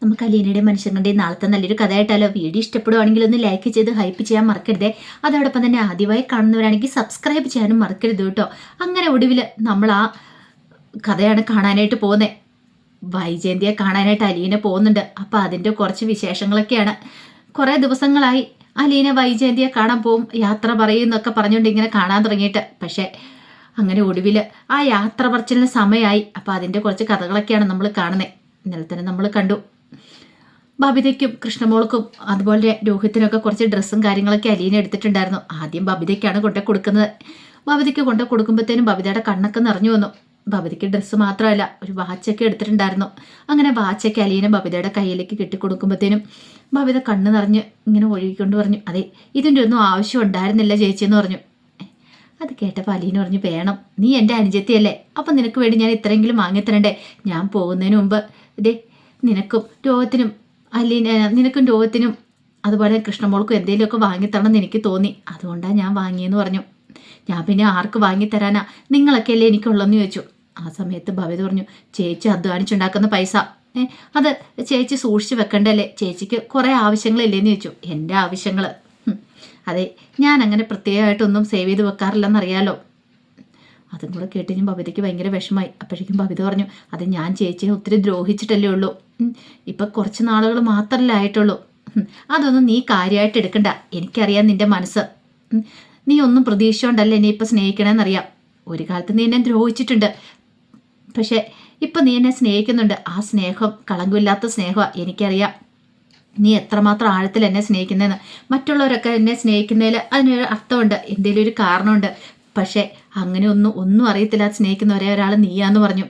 നമുക്ക് അലീനയുടെ മനുഷ്യങ്ങളുടെയും നാളത്തെ നല്ലൊരു കഥയായിട്ടാലോ. വീഡിയോ ഇഷ്ടപ്പെടുവാണെങ്കിൽ ഒന്ന് ലൈക്ക് ചെയ്ത് ഹൈപ്പ് ചെയ്യാൻ മറക്കരുതേ. അതോടൊപ്പം തന്നെ ആദ്യമായി കാണുന്നവരാണെങ്കിൽ സബ്സ്ക്രൈബ് ചെയ്യാനും മറക്കരുത് കേട്ടോ. അങ്ങനെ ഒടുവിൽ നമ്മൾ ആ കഥയാണ് കാണാനായിട്ട് പോകുന്നത്. വൈജയന്തിയെ കാണാനായിട്ട് അലീന പോകുന്നുണ്ട്. അപ്പം അതിൻ്റെ കുറച്ച് വിശേഷങ്ങളൊക്കെയാണ്. കുറേ ദിവസങ്ങളായി അലീന വൈജയന്തിയെ കാണാൻ പോവും, യാത്ര പറയുന്നൊക്കെ പറഞ്ഞുകൊണ്ട് ഇങ്ങനെ കാണാൻ തുടങ്ങിയിട്ട്. പക്ഷേ അങ്ങനെ ഒടുവിൽ ആ യാത്ര പറച്ചിലിന് സമയമായി. അപ്പം അതിൻ്റെ കുറച്ച് കഥകളൊക്കെയാണ് നമ്മൾ കാണുന്നത്. ഇന്നലെ തന്നെ നമ്മൾ കണ്ടു ബബിതയ്ക്കും കൃഷ്ണമോൾക്കും അതുപോലെ രോഹിത്തിനൊക്കെ കുറച്ച് ഡ്രസ്സും കാര്യങ്ങളൊക്കെ അലീന എടുത്തിട്ടുണ്ടായിരുന്നു. ആദ്യം ബബിതയ്ക്കാണ് കൊണ്ടു കൊടുക്കുന്നത്. ബബിതയ്ക്ക് കൊണ്ടു കൊടുക്കുമ്പോഴത്തേനും ബബിതയുടെ കണ്ണൊക്കെ നിറഞ്ഞു വന്നു. ബബിതയ്ക്ക് ഡ്രസ്സ് മാത്രമല്ല, ഒരു വാച്ചൊക്കെ എടുത്തിട്ടുണ്ടായിരുന്നു. അങ്ങനെ വാച്ചൊക്കെ അലീന ബബിതയുടെ കയ്യിലേക്ക് കെട്ടിക്കൊടുക്കുമ്പോഴത്തേനും ബബിത കണ്ണ് നിറഞ്ഞ് ഇങ്ങനെ ഒഴുകിക്കൊണ്ട് പറഞ്ഞു, അതെ ഇതിൻ്റെ ഒന്നും ആവശ്യം ഉണ്ടായിരുന്നില്ല ചേച്ചിയെന്ന് പറഞ്ഞു. അത് കേട്ടപ്പോൾ അലീന പറഞ്ഞു, വേണം, നീ എൻ്റെ അനുജത്തിയല്ലേ, അപ്പം നിനക്ക് വേണ്ടി ഞാൻ ഇത്രയെങ്കിലും വാങ്ങിത്തരണ്ടേ. ഞാൻ പോകുന്നതിന് മുമ്പ് ഇതേ നിനക്കും രോഗത്തിനും നിനക്കും രോഗത്തിനും അതുപോലെ കൃഷ്ണമോൾക്കും എന്തെങ്കിലുമൊക്കെ വാങ്ങിത്തരണമെന്ന് എനിക്ക് തോന്നി, അതുകൊണ്ടാണ് ഞാൻ വാങ്ങിയെന്ന് പറഞ്ഞു. ഞാൻ പിന്നെ ആർക്ക് വാങ്ങിത്തരാനാ, നിങ്ങളൊക്കെ അല്ലേ എനിക്കുള്ളതെന്ന് ചോദിച്ചു. ആ സമയത്ത് ബബിത പറഞ്ഞു, ചേച്ചി അധ്വാനിച്ചുണ്ടാക്കുന്ന പൈസ അത് ചേച്ചി സൂക്ഷിച്ച് വെക്കണ്ടല്ലേ, ചേച്ചിക്ക് കുറേ ആവശ്യങ്ങളില്ലേന്ന് ചോദിച്ചു. എൻ്റെ ആവശ്യങ്ങൾ അതെ, ഞാൻ അങ്ങനെ പ്രത്യേകമായിട്ടൊന്നും സേവ് ചെയ്ത് വെക്കാറില്ലെന്നറിയാലോ. അതും കൂടെ കേട്ടുകഴിഞ്ഞും ബബിതയ്ക്ക് ഭയങ്കര വിഷമായി. അപ്പോഴേക്കും ബബിത പറഞ്ഞു, അത് ഞാൻ ചേച്ചിയെ ഒത്തിരി ദ്രോഹിച്ചിട്ടല്ലേ ഉള്ളൂ, ഇപ്പം കുറച്ച് നാളുകൾ മാത്രമല്ലേ ആയിട്ടുള്ളൂ, അതൊന്നും നീ കാര്യമായിട്ട് എടുക്കണ്ട. എനിക്കറിയാം നിൻ്റെ മനസ്സ്, നീ ഒന്നും പ്രതീക്ഷിച്ചുകൊണ്ടല്ലേ എന്നെ ഇപ്പം സ്നേഹിക്കണമെന്നറിയാം. ഒരു കാലത്ത് നീ എന്നെ ദ്രോഹിച്ചിട്ടുണ്ട്, പക്ഷേ ഇപ്പം നീ എന്നെ സ്നേഹിക്കുന്നുണ്ട്. ആ സ്നേഹം കളങ്കമില്ലാത്ത സ്നേഹമാണ്. എനിക്കറിയാം നീ എത്രമാത്രം ആഴത്തിൽ എന്നെ സ്നേഹിക്കുന്നതെന്ന്. മറ്റുള്ളവരൊക്കെ എന്നെ സ്നേഹിക്കുന്നതിൽ അതിനൊരു അർത്ഥമുണ്ട്, എന്തെങ്കിലും ഒരു കാരണമുണ്ട്. പക്ഷേ അങ്ങനെ ഒന്നും അറിയത്തില്ല സ്നേഹിക്കുന്ന ഒരേ ഒരാൾ നീയാന്ന് പറഞ്ഞു.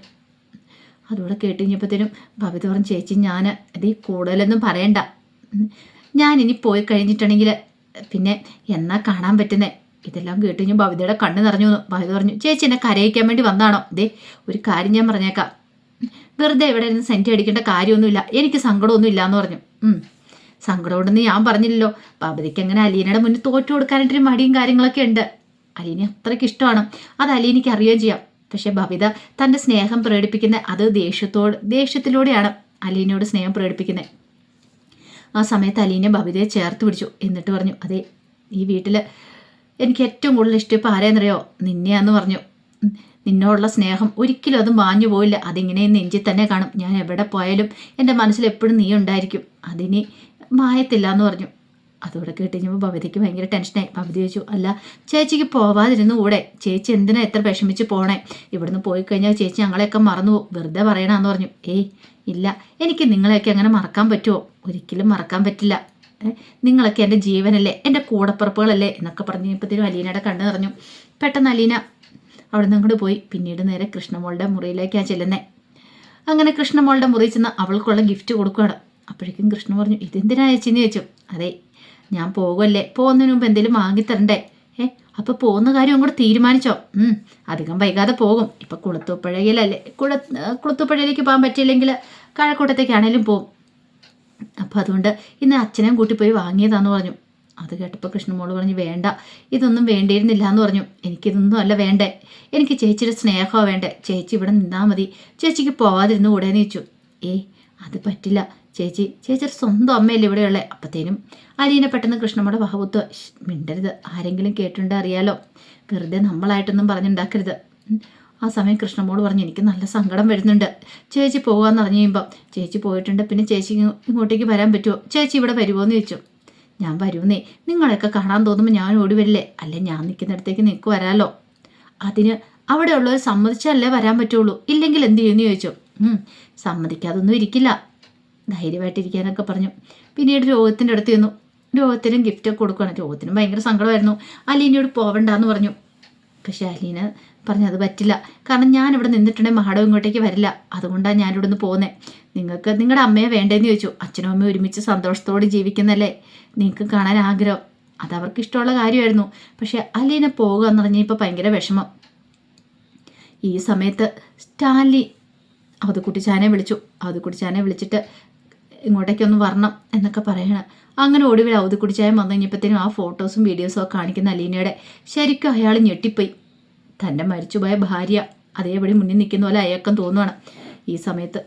അതുകൂടെ കേട്ട് കഴിഞ്ഞപ്പോഴത്തേനും ബബിത പറഞ്ഞു, ചേച്ചി ഞാൻ ഇത് കൂടുതലൊന്നും പറയണ്ട, ഞാനിനി പോയി കഴിഞ്ഞിട്ടുണ്ടെങ്കിൽ പിന്നെ എന്നാ കാണാൻ പറ്റുന്നേ. ഇതെല്ലാം കേട്ട് കഴിഞ്ഞാൽ ബബിതയുടെ കണ്ണ് നിറഞ്ഞു വന്നു. ബബിത പറഞ്ഞു, ചേച്ചി എന്നെ കരയിക്കാൻ വേണ്ടി വന്നാണോ? ദേ ഒരു കാര്യം ഞാൻ പറഞ്ഞേക്കാം, വെറുതെ ഇവിടെ ഇരുന്ന് സെൻറ്റി അടിക്കേണ്ട കാര്യമൊന്നുമില്ല, എനിക്ക് സങ്കടമൊന്നും ഇല്ലയെന്ന് പറഞ്ഞു. സങ്കടമുണ്ടെന്ന് ഞാൻ പറഞ്ഞില്ലല്ലോ. ബബിതയ്ക്ക് അങ്ങനെ അലീനയുടെ മുന്നിൽ തോറ്റു കൊടുക്കാനായിട്ടൊരു മടിയും കാര്യങ്ങളൊക്കെ ഉണ്ട്. അലീന അത്രയ്ക്ക് ഇഷ്ടമാണ്, അത് അലീനയ്ക്ക് അറിയുകയും ചെയ്യാം. പക്ഷെ ബബിത തൻ്റെ സ്നേഹം പ്രകടിപ്പിക്കുന്ന അത് ദേഷ്യത്തിലൂടെയാണ് അലീനയോട് സ്നേഹം പ്രകടിപ്പിക്കുന്നത്. ആ സമയത്ത് അലീന ബബിതയെ ചേർത്ത് പിടിച്ചു. എന്നിട്ട് പറഞ്ഞു, അതെ ഈ വീട്ടിൽ എനിക്ക് ഏറ്റവും കൂടുതൽ ഇഷ്ടം ഇപ്പോൾ ആരെയെന്നറിയോ, നിന്നെയാന്ന് പറഞ്ഞു. നിന്നോടുള്ള സ്നേഹം ഒരിക്കലും അത് മാഞ്ഞു പോയില്ല, അതിങ്ങനെ നെഞ്ചിൽ തന്നെ കാണും. ഞാൻ എവിടെ പോയാലും എൻ്റെ മനസ്സിൽ എപ്പോഴും നീ ഉണ്ടായിരിക്കും, അതിനി മായത്തില്ല എന്ന് പറഞ്ഞു. അതോടെ കേട്ട് കഴിഞ്ഞപ്പോൾ ബബിതയ്ക്ക് ഭയങ്കര ടെൻഷനായി. ബബിത ചോദിച്ചു, അല്ല ചേച്ചിക്ക് പോവാതിരുന്നു കൂടെ, ചേച്ചി എന്തിനാ എത്ര വിഷമിച്ച് പോണേ, ഇവിടുന്ന് പോയി കഴിഞ്ഞാൽ ചേച്ചി ഞങ്ങളെയൊക്കെ മറന്നു പോകും, വെറുതെ പറയണമെന്ന് പറഞ്ഞു. ഏയ് ഇല്ല, എനിക്ക് നിങ്ങളെയൊക്കെ അങ്ങനെ മറക്കാൻ പറ്റുമോ? ഒരിക്കലും മറക്കാൻ പറ്റില്ല, നിങ്ങളൊക്കെ എൻ്റെ ജീവനല്ലേ, എൻ്റെ കൂടപ്പിറപ്പുകളല്ലേ എന്നൊക്കെ പറഞ്ഞു കഴിഞ്ഞപ്പോഴത്തേനും അലീനയുടെ കണ്ണ് നിറഞ്ഞു. പെട്ടെന്ന് അലീന അവിടെ നിന്ന് അങ്ങോട്ട് പോയി. പിന്നീട് നേരെ കൃഷ്ണമോളുടെ മുറിയിലേക്കാണ് ചെല്ലുന്നത്. അങ്ങനെ കൃഷ്ണമോളുടെ മുറിയിൽ ചെന്ന് അവൾക്കുള്ള ഗിഫ്റ്റ് കൊടുക്കുകയാണ്. അപ്പോഴേക്കും കൃഷ്ണ പറഞ്ഞു, ഇതെന്തിനാ ചേച്ചിന്ന് ചോദിച്ചു. അതെ ഞാൻ പോകുമല്ലേ, പോകുന്നതിന് മുമ്പ് എന്തെങ്കിലും വാങ്ങിത്തരണ്ടേ. അപ്പോൾ പോകുന്ന കാര്യം അങ്ങോട്ട് തീരുമാനിച്ചോ? അധികം വൈകാതെ പോകും. ഇപ്പം കുളത്തൂപ്പുഴയിലല്ലേ, കുളത്തൂപ്പുഴയിലേക്ക് പോകാൻ പറ്റിയില്ലെങ്കിൽ കഴക്കൂട്ടത്തേക്കാണേലും പോകും. അപ്പം അതുകൊണ്ട് ഇന്ന് അച്ഛനെയും കൂട്ടി പോയി വാങ്ങിയതാന്ന് പറഞ്ഞു. അത് കേട്ടപ്പോൾ കൃഷ്ണമോള് പറഞ്ഞു, വേണ്ട, ഇതൊന്നും വേണ്ടിയിരുന്നില്ല എന്ന് പറഞ്ഞു. എനിക്കിതൊന്നും അല്ല വേണ്ടേ, എനിക്ക് ചേച്ചിയുടെ സ്നേഹമാണ് വേണ്ടേ, ചേച്ചി ഇവിടെ നിന്നാൽ മതി, ചേച്ചിക്ക് പോവാതിരുന്നു കൂടെയെന്ന് ചോദിച്ചു. അത് പറ്റില്ല ചേച്ചി, ചേച്ചിയുടെ സ്വന്തം അമ്മയല്ലേ ഇവിടെയുള്ളത്. അപ്പത്തേനും അലീന പെട്ടെന്ന് കൃഷ്ണമ്മയുടെ വഹബുത്ത്, മിണ്ടരുത്, ആരെങ്കിലും കേട്ടിട്ടുണ്ട് അറിയാലോ, വെറുതെ നമ്മളായിട്ടൊന്നും പറഞ്ഞുണ്ടാക്കരുത്. ആ സമയം കൃഷ്ണമോള് പറഞ്ഞു, എനിക്ക് നല്ല സങ്കടം വരുന്നുണ്ട്, ചേച്ചി പോകാമെന്ന് പറഞ്ഞു കഴിയുമ്പം ചേച്ചി പോയിട്ടുണ്ട്, പിന്നെ ചേച്ചി ഇങ്ങോട്ടേക്ക് വരാൻ പറ്റുമോ, ചേച്ചി ഇവിടെ വരുമോ എന്ന് ചോദിച്ചു. ഞാൻ വരുമെന്നേ, നിങ്ങളെയൊക്കെ കാണാൻ തോന്നുമ്പോൾ ഞാൻ ഓടി വരില്ലേ, അല്ലേ ഞാൻ നിൽക്കുന്നിടത്തേക്ക് നിങ്ങൾക്ക് വരാമല്ലോ, അതിന് അവിടെ ഉള്ളവർ സമ്മതിച്ചല്ലേ വരാൻ പറ്റുള്ളൂ, ഇല്ലെങ്കിൽ എന്ത് ചെയ്യുമെന്ന് ചോദിച്ചു. സമ്മതിക്കാതൊന്നും ഇരിക്കില്ല, ധൈര്യമായിട്ടിരിക്കാനൊക്കെ പറഞ്ഞു. പിന്നീട് രോഗത്തിൻ്റെ അടുത്ത് ചെന്നു. രോഗത്തിനും ഗിഫ്റ്റൊക്കെ കൊടുക്കുകയാണ്. രോഗത്തിനും ഭയങ്കര സങ്കടമായിരുന്നു. അലീനയോട് പോവണ്ടെന്ന് പറഞ്ഞു. പക്ഷേ അലീന പറഞ്ഞു, അത് പറ്റില്ല, കാരണം ഞാനിവിടെ നിന്നിട്ടുണ്ടെങ്കിൽ മഹാടം ഇങ്ങോട്ടേക്ക് വരില്ല, അതുകൊണ്ടാണ് ഞാനിവിടെ നിന്ന് പോകുന്നത്. നിങ്ങൾക്ക് നിങ്ങളുടെ അമ്മയെ വേണ്ടേന്ന് ചോദിച്ചു. അച്ഛനും അമ്മയും ഒരുമിച്ച് സന്തോഷത്തോടെ ജീവിക്കുന്നല്ലേ നിങ്ങൾക്ക് കാണാൻ ആഗ്രഹം, അതവർക്ക് ഇഷ്ടമുള്ള കാര്യമായിരുന്നു. പക്ഷേ അലീന പോകുക എന്ന് പറഞ്ഞാൽ ഇപ്പോൾ ഭയങ്കര വിഷമം. ഈ സമയത്ത് സ്റ്റാൻലി അവധക്കുട്ടിച്ചാനെ വിളിച്ചു. അവധക്കുട്ടിച്ചാനെ വിളിച്ചിട്ട് ഇങ്ങോട്ടേക്കൊന്ന് വരണം എന്നൊക്കെ പറയണം. അങ്ങനെ ഒടുവിൽ അവധക്കുട്ടിച്ചായം വന്നു കഴിഞ്ഞപ്പോഴത്തേനും ആ ഫോട്ടോസും വീഡിയോസും ഒക്കെ കാണിക്കുന്ന അലീനയുടെ ശരിക്കും അയാൾ ഞെട്ടിപ്പോയി. തൻ്റെ മരിച്ചുപോയ ഭാര്യ അതേപടി മുന്നിൽ നിൽക്കുന്ന പോലെ അയക്കം തോന്നുവാണ്. ഈ സമയത്ത്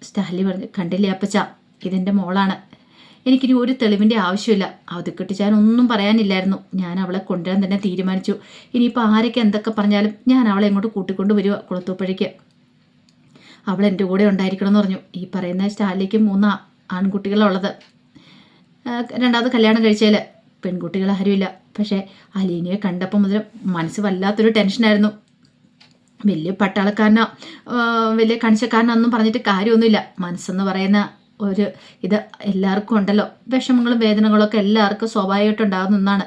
സ്റ്റാൻലി പറഞ്ഞു, കണ്ടില്ലേ അപ്പച്ച, ഇതെൻ്റെ മോളാണ്, എനിക്കിനി ഒരു തെളിവിൻ്റെ ആവശ്യമില്ല. അവധിക്കെട്ടിച്ചാൻ ഒന്നും പറയാനില്ലായിരുന്നു. ഞാൻ അവളെ കൊണ്ടുവരാൻ തന്നെ തീരുമാനിച്ചു. ഇനിയിപ്പോൾ ആരൊക്കെ എന്തൊക്കെ പറഞ്ഞാലും ഞാൻ അവളെ ഇങ്ങോട്ട് കൂട്ടിക്കൊണ്ട് വരിക കുളത്തൂപ്പുഴയ്ക്ക്. അവൾ എൻ്റെ കൂടെ ഉണ്ടായിരിക്കണം എന്ന് പറഞ്ഞു. ഈ പറയുന്ന സ്റ്റാലിലേക്ക് 3 ആൺകുട്ടികളുള്ളത്. രണ്ടാമത് കല്യാണം കഴിച്ചതിൽ പെൺകുട്ടികൾ ആരുമില്ല. പക്ഷേ അലീനയെ കണ്ടപ്പോൾ മുതൽ മനസ്സ് വല്ലാത്തൊരു ടെൻഷനായിരുന്നു. വലിയ പട്ടാളക്കാരനോ വലിയ കണിച്ചക്കാരനോ ഒന്നും പറഞ്ഞിട്ട് കാര്യമൊന്നുമില്ല. മനസ്സെന്ന് പറയുന്ന ഒരു ഇത് എല്ലാവർക്കും ഉണ്ടല്ലോ. വിഷമങ്ങളും വേദനകളും ഒക്കെ എല്ലാവർക്കും സ്വാഭാവികമായിട്ട് ഉണ്ടാകുന്ന ഒന്നാണ്.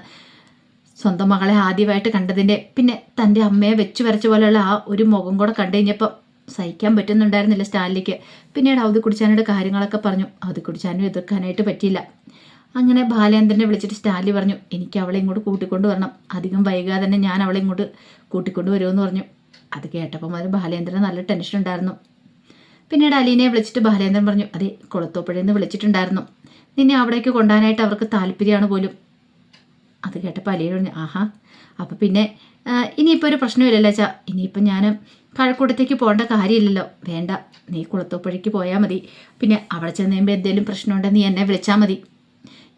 സ്വന്തം മകളെ ആദ്യമായിട്ട് കണ്ടതിൻ്റെ പിന്നെ തൻ്റെ അമ്മയെ വെച്ച് വരച്ച പോലെയുള്ള ആ ഒരു മുഖം കൂടെ കണ്ടു കഴിഞ്ഞപ്പോൾ സഹിക്കാൻ പറ്റുന്നുണ്ടായിരുന്നില്ല സ്റ്റാലിലേക്ക്. പിന്നീട് അവധി കുടിച്ചാനോട് കാര്യങ്ങളൊക്കെ പറഞ്ഞു. അവധി കുടിച്ചാനും എതിർക്കാനായിട്ട് പറ്റിയില്ല. അങ്ങനെ ബാലേന്ദ്രനെ വിളിച്ചിട്ട് സ്റ്റാലി പറഞ്ഞു, എനിക്ക് അവളെ ഇങ്ങോട്ട് കൂട്ടിക്കൊണ്ട് വരണം, അധികം വൈകാതെ തന്നെ ഞാൻ അവളെ ഇങ്ങോട്ട് കൂട്ടിക്കൊണ്ട് വരുമെന്ന് പറഞ്ഞു. അത് കേട്ടപ്പോൾ മുതൽ ബാലേന്ദ്രന് നല്ല ടെൻഷൻ ഉണ്ടായിരുന്നു. പിന്നീട് അലീനയെ വിളിച്ചിട്ട് ബാലേന്ദ്രൻ പറഞ്ഞു, അതെ കുളത്തൂപ്പുഴയിൽ നിന്ന് വിളിച്ചിട്ടുണ്ടായിരുന്നു, നിന്നെ അവിടേക്ക് കൊണ്ടുപോകാനായിട്ട് അവർക്ക് താല്പര്യമാണ് പോലും. അത് കേട്ടപ്പോൾ അലീന പറഞ്ഞു, ആഹാ അപ്പം പിന്നെ ഇനിയിപ്പോൾ ഒരു പ്രശ്നമില്ലല്ലോ അച്ഛാ, ഇനിയിപ്പോൾ ഞാൻ കഴക്കൂട്ടത്തേക്ക് പോകേണ്ട കാര്യമില്ലല്ലോ. വേണ്ട, നീ കുളത്തൂപ്പുഴയ്ക്ക് പോയാൽ മതി. പിന്നെ അവിടെ ചെന്ന് കഴിയുമ്പോൾ എന്തെങ്കിലും പ്രശ്നമുണ്ടെങ്കിൽ നീ എന്നെ വിളിച്ചാൽ മതി,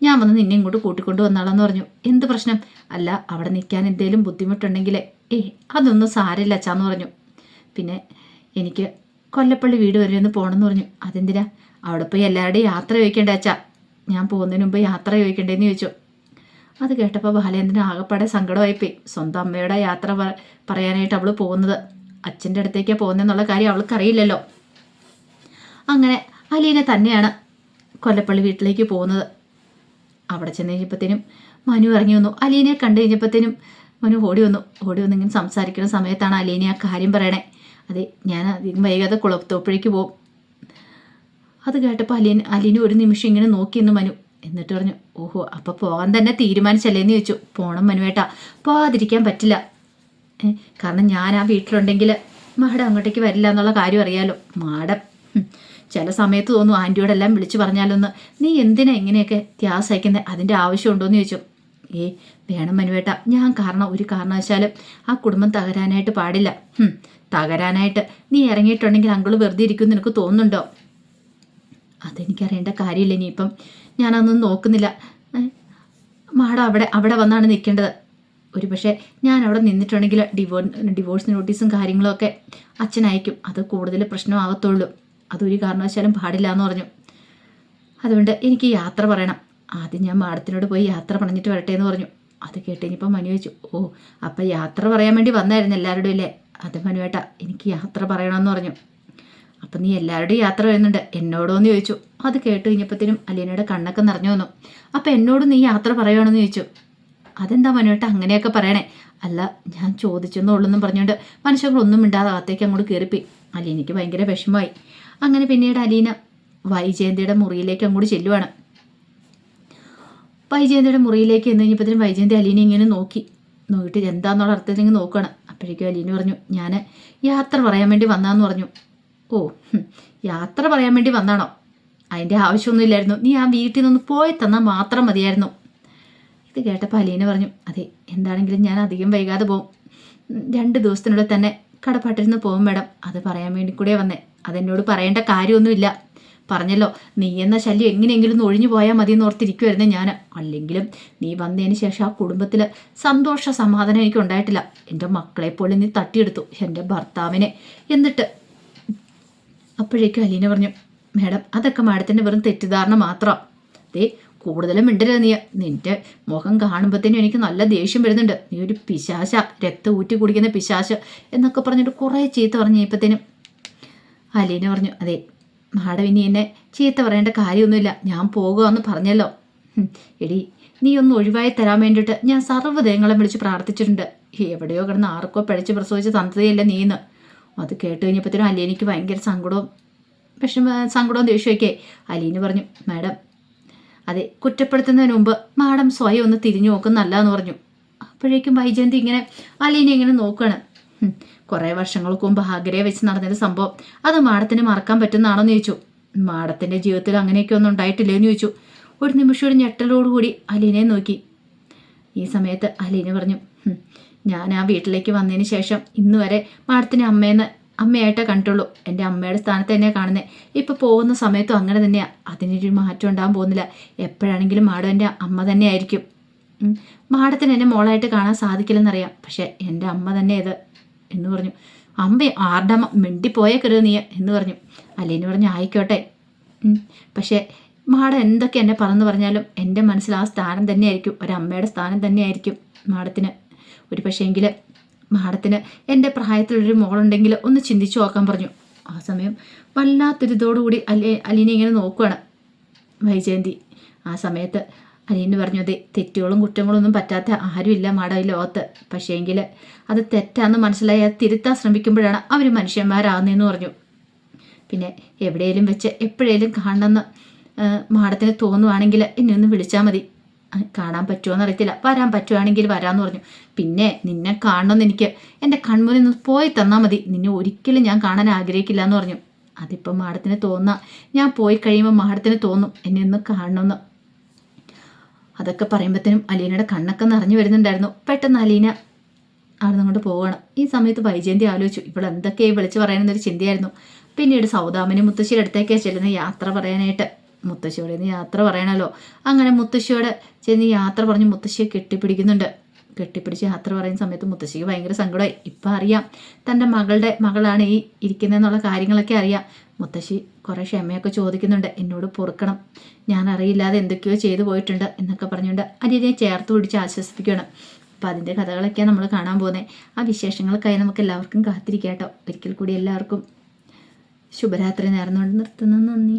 ഞാൻ വന്ന് നിന്നെ ഇങ്ങോട്ട് കൂട്ടിക്കൊണ്ട് വന്നാളെന്ന് പറഞ്ഞു. എന്ത് പ്രശ്നം? അല്ല അവിടെ നിൽക്കാൻ എന്തെങ്കിലും ബുദ്ധിമുട്ടുണ്ടെങ്കിൽ അതൊന്നും സാരമില്ല അച്ഛാന്ന് പറഞ്ഞു. പിന്നെ എനിക്ക് കൊല്ലപ്പള്ളി വീട് വരെ ഒന്ന് പോകണമെന്ന് പറഞ്ഞു. അതെന്തിനാ? അവിടെ പോയി എല്ലാവരുടെയും യാത്ര ചോദിക്കേണ്ട അച്ഛാ, ഞാൻ പോകുന്നതിന് മുമ്പ് യാത്ര ചോദിക്കേണ്ടതെന്ന് ചോദിച്ചു. അത് കേട്ടപ്പോൾ ബാലേന്ദ്രൻ ആകെപ്പാടെ സങ്കടമായിപ്പോയി. സ്വന്തം അമ്മയുടെ യാത്ര പറയാനായിട്ട് അവൾ പോകുന്നത് അച്ഛൻ്റെ അടുത്തേക്കാണ് പോകുന്നതെന്നുള്ള കാര്യം അവൾക്കറിയില്ലല്ലോ. അങ്ങനെ അലീന തന്നെയാണ് കൊല്ലപ്പള്ളി വീട്ടിലേക്ക് പോകുന്നത്. അവിടെ ചെന്ന് കഴിഞ്ഞപ്പോഴത്തേനും മനു ഇറങ്ങി വന്നു. അലീനയെ കണ്ടു കഴിഞ്ഞപ്പോഴത്തേനും മനു ഓടി വന്നു ഇങ്ങനെ സംസാരിക്കുന്ന സമയത്താണ് അലീന ആ കാര്യം പറയണേ. അതെ, ഞാൻ അധികം വൈകാതെ കുളത്തോപ്പുഴയ്ക്ക് പോകും. അത് കേട്ടപ്പോൾ അലീന ഒരു നിമിഷം ഇങ്ങനെ നോക്കി നിന്ന് മനു. എന്നിട്ട് പറഞ്ഞു, ഓഹോ അപ്പോൾ പോകാൻ തന്നെ തീരുമാനിച്ചല്ലേന്ന് ചോദിച്ചു. പോകണം മനുവേട്ടാ, പോകാതിരിക്കാൻ പറ്റില്ല. കാരണം ഞാൻ ആ വീട്ടിലുണ്ടെങ്കിൽ മാഡം അങ്ങോട്ടേക്ക് വരില്ല എന്നുള്ള കാര്യം അറിയാലോ. മാഡം ചില സമയത്ത് തോന്നും ആൻറ്റിയോടെല്ലാം വിളിച്ചു പറഞ്ഞാലൊന്ന്, നീ എന്തിനാ ഇങ്ങനെയൊക്കെ ത്യാഗം സഹിക്കുന്നത്, അതിൻ്റെ ആവശ്യമുണ്ടോയെന്ന് ചോദിച്ചു. വേണം മനുവേട്ട, ഞാൻ കാരണം ഒരു കാരണവശാലും ആ കുടുംബം തകരാനായിട്ട് പാടില്ല. തകരാനായിട്ട് നീ ഇറങ്ങിയിട്ടുണ്ടെങ്കിൽ അങ്കിള് വെറുതെ ഇരിക്കും നിനക്ക് തോന്നുന്നുണ്ടോ? അതെനിക്കറിയേണ്ട കാര്യമില്ല. ഇനിയിപ്പം ഞാനതൊന്നും നോക്കുന്നില്ല. മാഡം അവിടെ വന്നാണ് നിൽക്കേണ്ടത്. ഒരു പക്ഷേ ഞാൻ അവിടെ നിന്നിട്ടുണ്ടെങ്കിൽ ഡിവോഴ്സ് നോട്ടീസും കാര്യങ്ങളും ഒക്കെ അച്ഛനയക്കും. അത് കൂടുതൽ പ്രശ്നമാകത്തുള്ളൂ. അതൊരു കാരണവശാലും പാടില്ല എന്ന് പറഞ്ഞു. അതുകൊണ്ട് എനിക്ക് യാത്ര പറയണം. ആദ്യം ഞാൻ മാഡത്തിനോട് പോയി യാത്ര പറഞ്ഞിട്ട് വരട്ടെ എന്ന് പറഞ്ഞു. അത് കേട്ട് ഇനിയിപ്പം മനു ചോദിച്ചു, ഓ അപ്പം യാത്ര പറയാൻ വേണ്ടി വന്നായിരുന്നു എല്ലാവരുടെയും അല്ലേ? അത് മനുവേട്ട, എനിക്ക് യാത്ര പറയണമെന്ന് പറഞ്ഞു. അപ്പം നീ എല്ലാവരുടെയും യാത്ര വരുന്നുണ്ട്, എന്നോടോന്ന് ചോദിച്ചു. അത് കേട്ട് കഴിഞ്ഞപ്പോഴത്തേനും അലീനയുടെ കണ്ണൊക്കെ നിറഞ്ഞു വന്നു. അപ്പം എന്നോട് നീ യാത്ര പറയുകയാണെന്ന് ചോദിച്ചു. അതെന്താ മനുവേട്ട അങ്ങനെയൊക്കെ പറയണേ? അല്ല, ഞാൻ ചോദിച്ചെന്നുള്ളെന്നും പറഞ്ഞുകൊണ്ട് മനുഷ്യങ്ങളൊന്നും മിണ്ടാതെ അകത്തേക്ക് അങ്ങോട്ട് കയറിപ്പോയി. അലീനയ്ക്ക് ഭയങ്കര വിഷമമായി. അങ്ങനെ പിന്നീട് അലീന വൈജയന്തിയുടെ മുറിയിലേക്ക് അങ്ങോട്ട് ചെല്ലുവാണ്. വൈജയന്തിയുടെ മുറിയിലേക്ക് എന്ന് കഴിഞ്ഞപ്പോഴത്തേനും വൈജയന്തി അലീന ഇങ്ങനെ നോക്കിയിട്ട് എന്താന്നുള്ള അർത്ഥത്തിൽ ഇങ്ങനെ നോക്കുകയാണ്. അപ്പോഴേക്കും അലീന പറഞ്ഞു, ഞാൻ യാത്ര പറയാൻ വേണ്ടി വന്നാന്ന് പറഞ്ഞു. ഓ, യാത്ര പറയാൻ വേണ്ടി വന്നാണോ? അതിൻ്റെ ആവശ്യമൊന്നുമില്ലായിരുന്നു. നീ ആ വീട്ടിൽ നിന്ന് പോയി തന്നാൽ മാത്രം മതിയായിരുന്നു. ഇത് കേട്ടപ്പോൾ അലീന പറഞ്ഞു, അതെ, എന്താണെങ്കിലും ഞാൻ അധികം വൈകാതെ പോകും. 2 ദിവസത്തിനുള്ളിൽ തന്നെ കടപ്പാട്ടിൽ നിന്ന് പോകും മാഡം. അത് പറയാൻ വേണ്ടി കൂടെ വന്നേ. അതെന്നോട് പറയേണ്ട കാര്യമൊന്നുമില്ല. പറഞ്ഞല്ലോ, നീ എന്ന ശല്യം എങ്ങനെയെങ്കിലും ഒഴിഞ്ഞു പോയാൽ മതി എന്ന് ഓർത്തിരിക്കുമായിരുന്നു ഞാൻ. അല്ലെങ്കിലും നീ വന്നതിന് ശേഷം ആ കുടുംബത്തിൽ സന്തോഷ സമാധാനം എനിക്ക് ഉണ്ടായിട്ടില്ല. എൻ്റെ മക്കളെപ്പോലെ നീ തട്ടിയെടുത്തു, എൻ്റെ ഭർത്താവിനെ. എന്നിട്ട് അപ്പോഴേക്കും അലീന പറഞ്ഞു, മാഡം അതൊക്കെ മാഡത്തിൻ്റെ വെറും തെറ്റിദ്ധാരണ മാത്രം. കൂടുതലും മിണ്ടരുത് നീ. നിന്റെ മുഖം കാണുമ്പോഴത്തേനും എനിക്ക് നല്ല ദേഷ്യം വരുന്നുണ്ട്. നീ ഒരു പിശാശ, രക്തം ഊറ്റി കുടിക്കുന്ന പിശാശ് എന്നൊക്കെ പറഞ്ഞിട്ട് കുറേ ചീത്ത പറഞ്ഞു കഴിഞ്ഞപ്പോഴത്തേനും അലീന പറഞ്ഞു, അതെ മാഡം ഇനി എന്നെ ചീത്ത പറയേണ്ട കാര്യമൊന്നുമില്ല, ഞാൻ പോകുകയെന്ന് പറഞ്ഞല്ലോ. എടി, നീ ഒന്ന് ഒഴിവായി തരാൻ വേണ്ടിയിട്ട് ഞാൻ സർവ്വദേഹങ്ങളെ വിളിച്ച് പ്രാർത്ഥിച്ചിട്ടുണ്ട്. എവിടെയോ കിടന്ന് ആർക്കോ പിഴച്ച് പ്രസവിച്ച തന്തതയല്ല നീന്ന്. അത് കേട്ട് കഴിഞ്ഞപ്പോഴത്തേനും അലീനയ്ക്ക് ഭയങ്കര സങ്കടവും ദേഷ്യമൊക്കെ. അലീന പറഞ്ഞു, മാഡം അതെ, കുറ്റപ്പെടുത്തുന്നതിന് മുമ്പ് മാഡം സ്വയം ഒന്ന് തിരിഞ്ഞു നോക്കുന്നല്ല എന്ന് പറഞ്ഞു. അപ്പോഴേക്കും വൈജയന്തി ഇങ്ങനെ അലീന ഇങ്ങനെ നോക്കുകയാണ്. കുറേ വർഷങ്ങൾക്ക് മുമ്പ് ആഗ്രയെ വെച്ച് നടന്നൊരു സംഭവം, അത് മാഡത്തിന് മറക്കാൻ പറ്റുന്നതാണോന്ന് ചോദിച്ചു. മാഡത്തിൻ്റെ ജീവിതത്തിൽ അങ്ങനെയൊക്കെ ഒന്നും ഉണ്ടായിട്ടില്ലേന്ന് ചോദിച്ചു. ഒരു നിമിഷം ഒരു ഞെട്ടലോടുകൂടി അലീനയെ നോക്കി. ഈ സമയത്ത് അലീന പറഞ്ഞു, ഞാൻ ആ വീട്ടിലേക്ക് വന്നതിന് ശേഷം ഇന്ന് വരെ മാഡത്തിൻ്റെ അമ്മയെന്ന് അമ്മയായിട്ടേ കണ്ടുള്ളൂ. എൻ്റെ അമ്മയുടെ സ്ഥാനത്ത് തന്നെയാണ് കാണുന്നത്. ഇപ്പോൾ പോകുന്ന സമയത്തും അങ്ങനെ തന്നെയാണ്. അതിനൊരു മാറ്റം ഉണ്ടാകാൻ പോകുന്നില്ല. എപ്പോഴാണെങ്കിലും മാഡം എൻ്റെ അമ്മ തന്നെയായിരിക്കും. മാഡത്തിന് എന്നെ മോളായിട്ട് കാണാൻ സാധിക്കില്ലെന്നറിയാം, പക്ഷെ എൻ്റെ അമ്മ തന്നെ ഇത് എന്ന് പറഞ്ഞു. അമ്മ ആരുടെ അമ്മ? മിണ്ടിപ്പോയേക്കരുത് നീ എന്ന് പറഞ്ഞു. അലീന പറഞ്ഞു ആയിക്കോട്ടെ, പക്ഷേ മാഡം എന്തൊക്കെ എന്നെ പറഞ്ഞു പറഞ്ഞാലും എൻ്റെ മനസ്സിൽ ആ സ്ഥാനം തന്നെയായിരിക്കും, ഒരമ്മയുടെ സ്ഥാനം തന്നെയായിരിക്കും മാഡത്തിന്. ഒരു പക്ഷേങ്കിൽ മാഡത്തിന് എൻ്റെ പ്രായത്തിലൊരു മോളുണ്ടെങ്കിൽ ഒന്ന് ചിന്തിച്ചു നോക്കാൻ പറഞ്ഞു. ആ സമയം വല്ലാത്തൊരിതോടുകൂടി അലീന ഇങ്ങനെ നോക്കുകയാണ് വൈജയന്തി. ആ സമയത്ത് അലീന പറഞ്ഞു, അതെ, തെറ്റുകളും കുറ്റങ്ങളും ഒന്നും പറ്റാത്ത ആരുമില്ല മാഡം ഈ ലോകത്ത്. പക്ഷേങ്കിൽ അത് തെറ്റാന്ന് മനസ്സിലായി അത് തിരുത്താൻ ശ്രമിക്കുമ്പോഴാണ് അവർ മനുഷ്യന്മാരാകുന്നതെന്ന് പറഞ്ഞു. പിന്നെ എവിടെയെങ്കിലും വെച്ച് എപ്പോഴേലും കാണണമെന്ന് മാഡത്തിന് തോന്നുവാണെങ്കിൽ എന്നെ ഒന്ന് വിളിച്ചാൽ മതി. കാണാൻ പറ്റുമോ എന്നറിയത്തില്ല, വരാൻ പറ്റുവാണെങ്കിൽ വരാമെന്ന് പറഞ്ഞു. പിന്നെ നിന്നെ കാണണമെന്ന് എനിക്ക് എൻ്റെ കൺമുന്നിൽ നിന്ന് പോയി തന്നാൽ മതി, നിന്നെ ഒരിക്കലും ഞാൻ കാണാൻ ആഗ്രഹിക്കില്ല എന്ന് പറഞ്ഞു. അതിപ്പം മാഡത്തിന് തോന്നാം, ഞാൻ പോയി കഴിയുമ്പോൾ മാഡത്തിന് തോന്നും എന്നെ ഒന്ന് കാണണമെന്ന്. അതൊക്കെ പറയുമ്പോഴത്തേനും അലീനയുടെ കണ്ണൊക്കെ നിറഞ്ഞു വരുന്നുണ്ടായിരുന്നു. പെട്ടെന്ന് അലീന അവിടെ നിങ്ങോട്ട് പോവുകയാണ്. ഈ സമയത്ത് വൈജയന്തി ആലോചിച്ചു, ഇവിടെ എന്തൊക്കെയായി വിളിച്ച് പറയാനെന്നൊരു ചിന്തയായിരുന്നു. പിന്നീട് സൗദാമിനി മുത്തശ്ശിയുടെ അടുത്തേക്കാണ് ചെല്ലുന്ന യാത്ര പറയാനായിട്ട്. മുത്തശ്ശിയോട് നിന്ന് യാത്ര പറയണമല്ലോ. അങ്ങനെ മുത്തശ്ശിയോട് ചെന്ന് യാത്ര പറഞ്ഞ് മുത്തശ്ശിയെ കെട്ടിപ്പിടിക്കുന്നുണ്ട്. കെട്ടിപ്പിടിച്ച് യാത്ര പറയുന്ന സമയത്ത് മുത്തശ്ശിക്ക് ഭയങ്കര സങ്കടമായി. ഇപ്പം അറിയാം തൻ്റെ മകളാണ് ഈ ഇരിക്കുന്നതെന്നുള്ള കാര്യങ്ങളൊക്കെ അറിയാം. മുത്തശ്ശി കുറേ ക്ഷമയൊക്കെ ചോദിക്കുന്നുണ്ട്, എന്നോട് പൊറുക്കണം, ഞാൻ അറിയില്ലാതെ എന്തൊക്കെയോ ചെയ്തു പോയിട്ടുണ്ട് എന്നൊക്കെ പറഞ്ഞുകൊണ്ട് അലീനയെ ചേർത്ത് പിടിച്ച് ആശ്വസിപ്പിക്കുകയാണ്. അപ്പോൾ അതിൻ്റെ കഥകളൊക്കെയാണ് നമ്മൾ കാണാൻ പോകുന്നത്. ആ വിശേഷങ്ങൾക്കായി നമുക്ക് എല്ലാവർക്കും കാത്തിരിക്കാം കേട്ടോ. ഒരിക്കൽ കൂടി എല്ലാവർക്കും ശുഭരാത്രി നേർന്നുകൊണ്ട് നിർത്തുന്നു. നന്ദി.